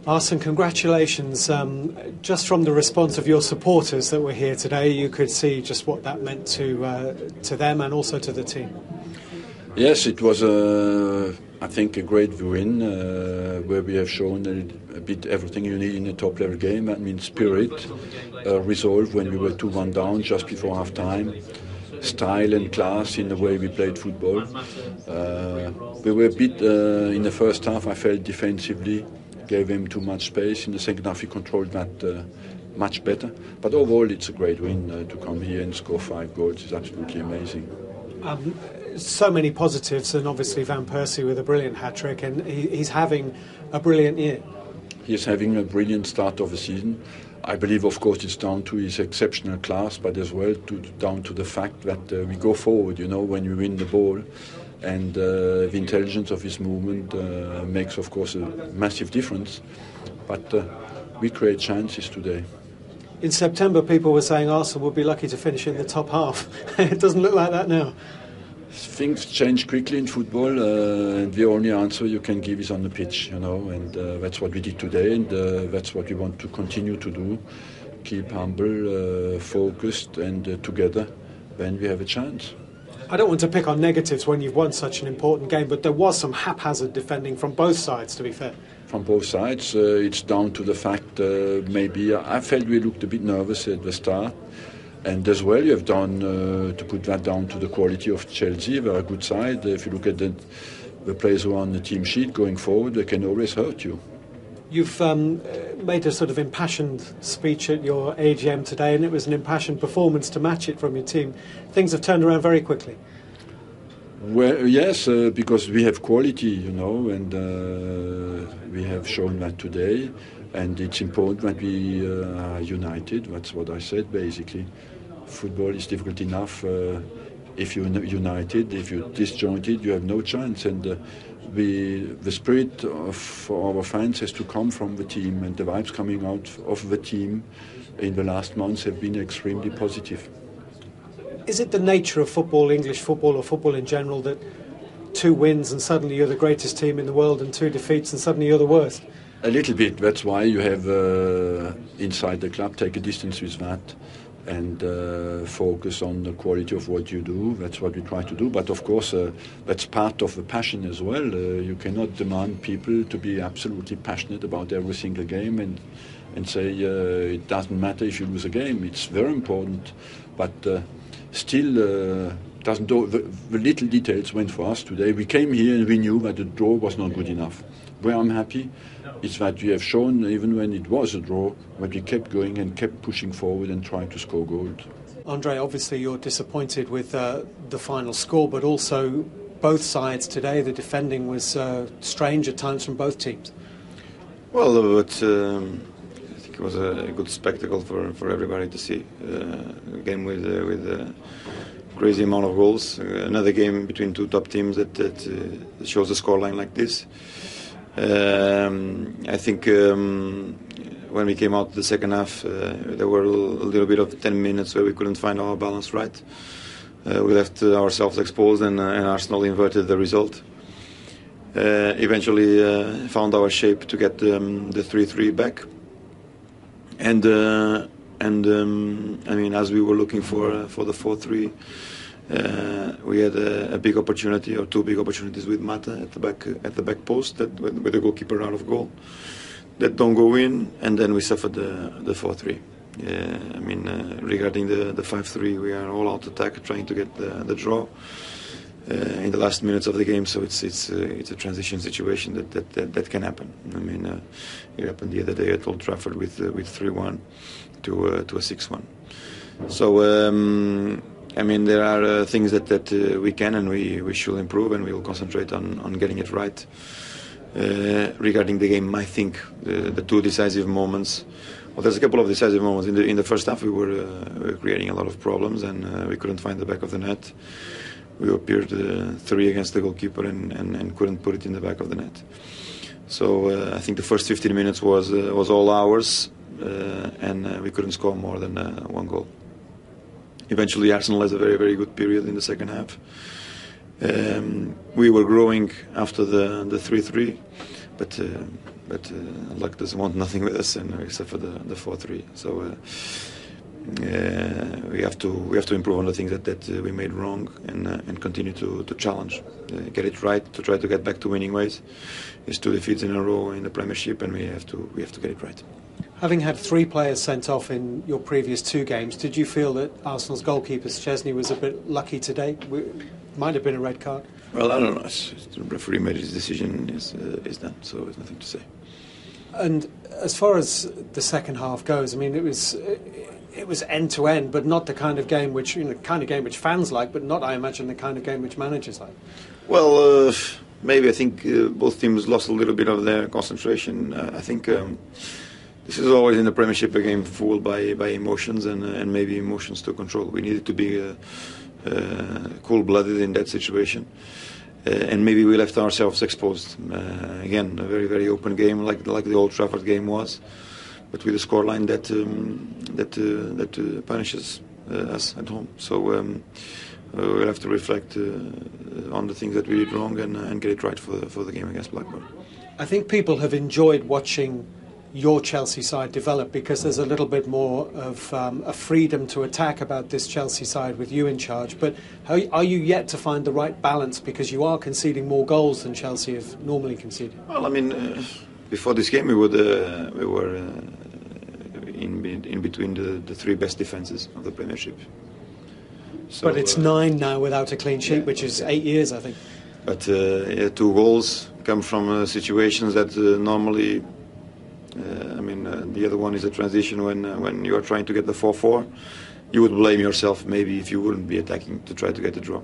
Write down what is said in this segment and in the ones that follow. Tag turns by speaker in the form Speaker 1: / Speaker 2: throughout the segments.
Speaker 1: Arsene, congratulations. Just from the response of your supporters that were here today, you could see just what that meant to them and also to the team.
Speaker 2: Yes, it was, I think, a great win where we have shown a bit everything you need in a top-level game. That means spirit, resolve when we were 2-1 down just before half-time, style and class in the way we played football. We were a bit, in the first half, I felt defensively, gave him too much space. In the second half, he controlled that much better. But overall, it's a great win to come here and score 5 goals. It's absolutely amazing.
Speaker 1: So many positives, and obviously Van Persie with a brilliant hat-trick, and he's having a brilliant year.
Speaker 2: He's having a brilliant start of the season. I believe, of course, it's down to his exceptional class, but as well down to the fact that we go forward, when we win the ball. And the intelligence of his movement makes, of course, a massive difference. But we create chances today.
Speaker 1: In September, people were saying Arsenal would be lucky to finish in the top half. It doesn't look like that now.
Speaker 2: Things change quickly in football, and the only answer you can give is on the pitch, and that's what we did today, and that's what we want to continue to do. Keep humble, focused, and together when we have a chance.
Speaker 1: I don't want to pick on negatives when you've won such an important game, but there was some haphazard defending from both sides, to be fair.
Speaker 2: From both sides, it's down to the fact maybe I felt we looked a bit nervous at the start. And as well, you have done to put that down to the quality of Chelsea. They're a good side. If you look at the players who are on the team sheet going forward, they can always hurt you.
Speaker 1: You've made a sort of impassioned speech at your AGM today, and it was an impassioned performance to match it from your team. Things have turned around very quickly.
Speaker 2: Well, yes, because we have quality, and we have shown that today. And it's important that we are united. That's what I said, basically. Football is difficult enough. If you're united, if you're disjointed, you have no chance. And the spirit for our fans has to come from the team, and the vibes coming out of the team in the last months have been extremely positive.
Speaker 1: Is it the nature of football, English football or football in general, that 2 wins and suddenly you're the greatest team in the world, and 2 defeats and suddenly you're the worst?
Speaker 2: A little bit. That's why you have inside the club take a distance with that and focus on the quality of what you do. That's what we try to do. But of course, that's part of the passion as well. You cannot demand people to be absolutely passionate about every single game and say it doesn't matter if you lose a game. It's very important, but still doesn't do. The little details went for us today. We came here and we knew that the draw was not good enough. Where I'm happy is that we have shown, even when it was a draw, that we kept going and kept pushing forward and trying to score goals.
Speaker 1: Andre, obviously you're disappointed with the final score, but also both sides today, the defending was strange at times from both teams.
Speaker 3: Well, I think it was a good spectacle for everybody to see. A game with a crazy amount of goals. Another game between 2 top teams that shows a scoreline like this. I think when we came out the second half, there were a little bit of 10 minutes where we couldn't find our balance right. We left ourselves exposed, and Arsenal inverted the result. Eventually found our shape to get the 3-3 back. And I mean, as we were looking for the 4-3, we had a big opportunity, or 2 big opportunities with Mata at the back post, that with the goalkeeper out of goal, that don't go in, and then we suffered the 4-3. I mean, regarding the 5-3, we are all out attack trying to get the draw in the last minutes of the game. So it's a transition situation that can happen. I mean, it happened the other day at Old Trafford with 3-1 to a 6-1. So. I mean, there are things that we can and we should improve, and we will concentrate on getting it right. Regarding the game, I think the 2 decisive moments. Well, there's a couple of decisive moments in the first half. We were creating a lot of problems, and we couldn't find the back of the net. We appeared 3 against the goalkeeper and couldn't put it in the back of the net. So I think the first 15 minutes was all ours, and we couldn't score more than 1 goal. Eventually, Arsenal has a very, very good period in the second half. We were growing after the 3-3, but but luck doesn't want nothing with us, and except for the 4-3. So we have to improve on the things that we made wrong, and continue to challenge, get it right, to try to get back to winning ways. It's 2 defeats in a row in the Premiership, and we have to get it right.
Speaker 1: Having had 3 players sent off in your previous 2 games, did you feel that Arsenal's goalkeeper Szczesny was a bit lucky today? Might have been a red card.
Speaker 3: Well, I don't know. The referee made his decision. Is done. So there's nothing to say.
Speaker 1: And as far as the second half goes, I mean, it was end to end, but not the kind of game which fans like, but not, I imagine, the kind of game which managers like.
Speaker 3: Well, maybe I think both teams lost a little bit of their concentration. I think this is always in the Premiership a game fueled by emotions and maybe emotions to control. We needed to be cool-blooded in that situation, and maybe we left ourselves exposed. Again, a very, very open game, like the Old Trafford game was, but with a scoreline that punishes us at home. So we'll have to reflect on the things that we did wrong and get it right for the game against Blackburn.
Speaker 1: I think people have enjoyed watching your Chelsea side develop because there's a little bit more of a freedom to attack about this Chelsea side with you in charge. But are you yet to find the right balance, because you are conceding more goals than Chelsea have normally conceded?
Speaker 3: Well, I mean, before this game we were in between the 3 best defences of the Premiership. So,
Speaker 2: But it's 9 now without a clean sheet, which is 8 years, I think.
Speaker 3: But 2 goals come from situations that normally. The other one is a transition when you are trying to get the 4-4. You would blame yourself maybe if you wouldn't be attacking to try to get the draw.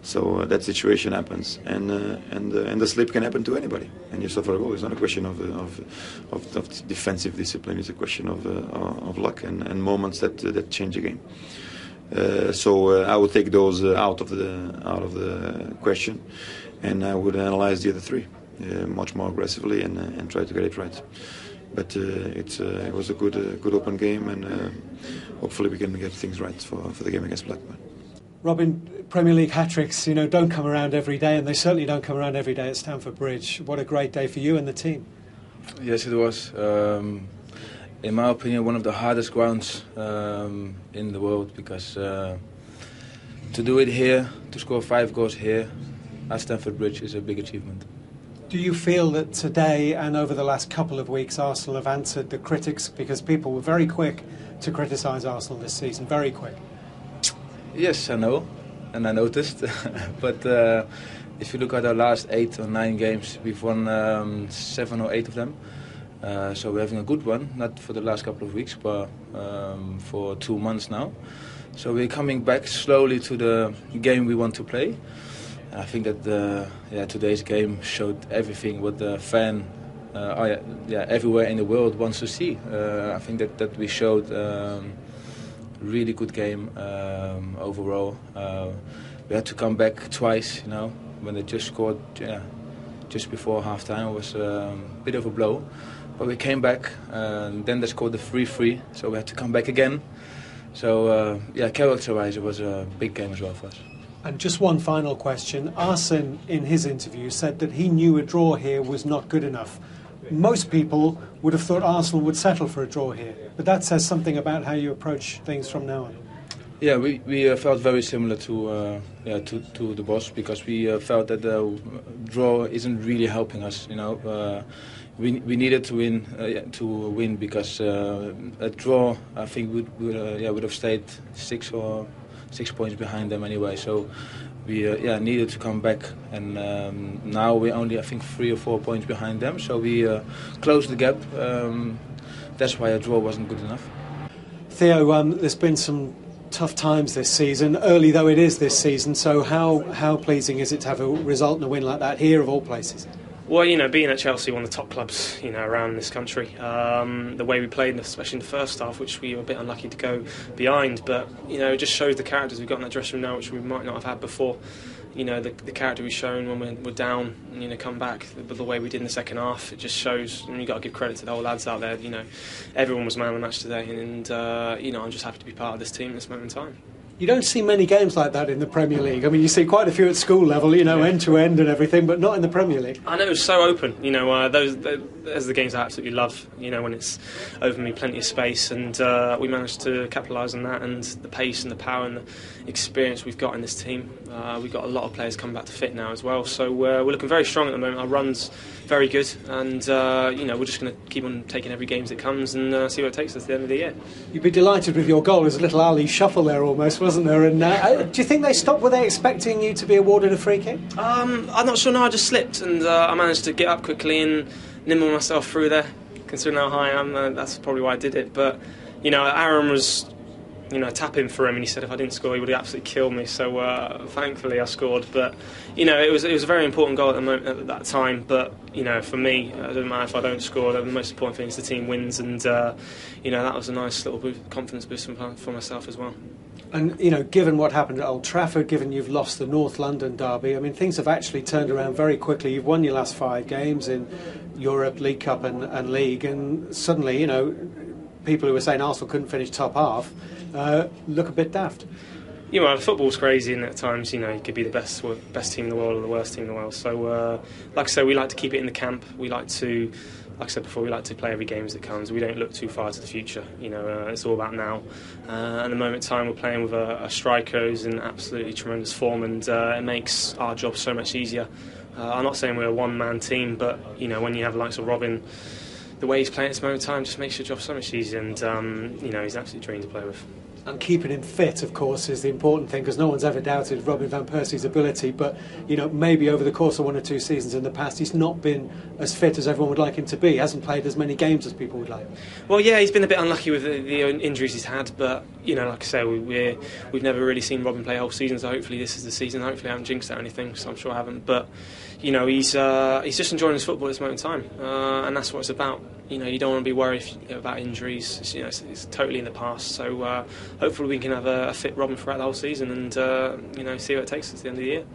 Speaker 3: So that situation happens, and the slip can happen to anybody, and you suffer a goal. It's not a question of defensive discipline. It's a question of luck and moments that change a game. So I would take those out of the question, and I would analyze the other 3 much more aggressively and try to get it right. But it was a good open game, and hopefully we can get things right for the game against Blackburn.
Speaker 1: Robin, Premier League hat-tricks, don't come around every day, and they certainly don't come around every day at Stamford Bridge. What a great day for you and the team.
Speaker 4: Yes, it was. In my opinion, one of the hardest grounds in the world, because to do it here, to score 5 goals here at Stamford Bridge is a big achievement.
Speaker 1: Do you feel that today and over the last couple of weeks Arsenal have answered the critics, because people were very quick to criticise Arsenal this season, very quick?
Speaker 4: Yes, I know, and I noticed. But if you look at our last 8 or 9 games, we've won 7 or 8 of them. So we're having a good one, not for the last couple of weeks, but for 2 months now. So we're coming back slowly to the game we want to play. I think that today's game showed everything what the fan everywhere in the world wants to see. I think that we showed really good game overall. We had to come back twice, when they just scored just before half-time. It was a bit of a blow. But we came back, and then they scored the 3-3, so we had to come back again. So, character-wise, it was a big game as well for us.
Speaker 1: And just one final question. Arsene, in his interview, said that he knew a draw here was not good enough. Most people would have thought Arsenal would settle for a draw here, but that says something about how you approach things from now on.
Speaker 4: Yeah, we felt very similar to the boss, because we felt that the draw isn't really helping us. We needed to win because a draw, I think, would have stayed 6 points behind them anyway. So we needed to come back, and now we're only, I think, 3 or 4 points behind them. So we closed the gap. That's why a draw wasn't good enough.
Speaker 1: Theo, there's been some tough times this season, early though it is this season. So how pleasing is it to have a result and a win like that here, of all places?
Speaker 5: Well, being at Chelsea, one of the top clubs, around this country, the way we played, especially in the first half, which we were a bit unlucky to go behind, but, it just shows the characters we've got in that dressing room now, which we might not have had before. The character we've shown when we're down, and, come back, the way we did in the second half, it just shows, and you've got to give credit to the whole lads out there. Everyone was man of the match today, and I'm just happy to be part of this team at this moment in time.
Speaker 1: You don't see many games like that in the Premier League. I mean, you see quite a few at school level, end to end and everything, but not in the Premier League.
Speaker 5: I know, it's so open. Those are the games I absolutely love. When it's open me plenty of space, and we managed to capitalise on that, and the pace and the power and the experience we've got in this team. We've got a lot of players coming back to fit now as well, so we're looking very strong at the moment. Our run's very good, and we're just going to keep on taking every game as it comes and see where it takes us at the end of the year.
Speaker 1: You'd be delighted with your goal. There's a little Ali shuffle there almost, wasn't there? And do you think they stopped? Were they expecting you to be awarded a free kick? I'm
Speaker 5: not sure. No, I just slipped, and I managed to get up quickly and nimble myself through there. Considering how high I am, that's probably why I did it. But Aaron was tapping for him, and he said if I didn't score he would absolutely kill me, so thankfully I scored. But it was a very important goal at the moment, at that time. But for me, it doesn't matter if I don't score. The most important thing is the team wins, and that was a nice little confidence boost for myself as well.
Speaker 1: And given what happened at Old Trafford, given you've lost the North London derby, I mean, things have actually turned around very quickly. You've won your last 5 games in Europe, League Cup and League, and suddenly people who were saying Arsenal couldn't finish top half look a bit daft.
Speaker 5: Football's crazy, and at times, you could be the best team in the world or the worst team in the world. So, like I say, we like to keep it in the camp. We like to, like I said before, we like to play every game as it comes. We don't look too far to the future. It's all about now. At the moment in time, we're playing with a striker who's in absolutely tremendous form, and it makes our job so much easier. I'm not saying we're a one-man team, but when you have the likes of Robin, the way he's playing at this moment in time just makes your job so much easier, and he's an absolute dream to play with.
Speaker 1: And keeping him fit, of course, is the important thing, because no one's ever doubted Robin van Persie's ability, but maybe over the course of 1 or 2 seasons in the past he's not been as fit as everyone would like him to be. He hasn't played as many games as people would like.
Speaker 5: Well, yeah, he's been a bit unlucky with the injuries he's had, but like I say, we've never really seen Robin play a whole season, so hopefully this is the season. Hopefully I haven't jinxed out anything, so I'm sure I haven't, but he's just enjoying his football at this moment in time, and that's what it's about. You don't want to be worried about injuries. It's totally in the past, so hopefully we can have a fit Robin throughout the whole season, and see where it takes us at the end of the year.